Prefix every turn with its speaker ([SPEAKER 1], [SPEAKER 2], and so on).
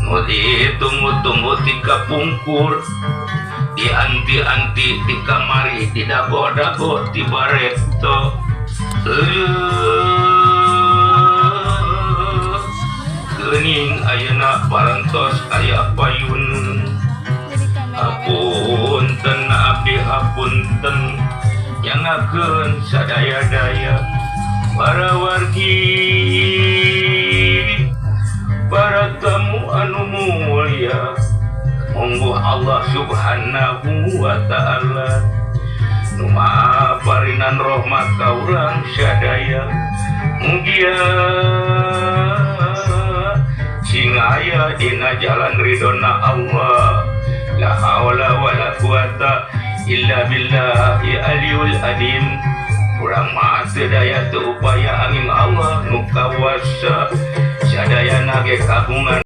[SPEAKER 1] nu ditunggu-tunggu tika pungkur di anti-anti di kamari di dago-dago di bareto kening ayeuna parantos aya payun hapunten abdi hapunten nyangakeun sadaya-daya para wargi para tamu anu mulia monggo Allah subhanahu wa ta'ala nu maparinan rahmat ka urang sadaya mugia sing aya dina jalan ridona Allah la haula wala quwata illa billahi aliyul adim urang mah teu daya teu upaya angin Allah nu kawasa sadayana ge kagungan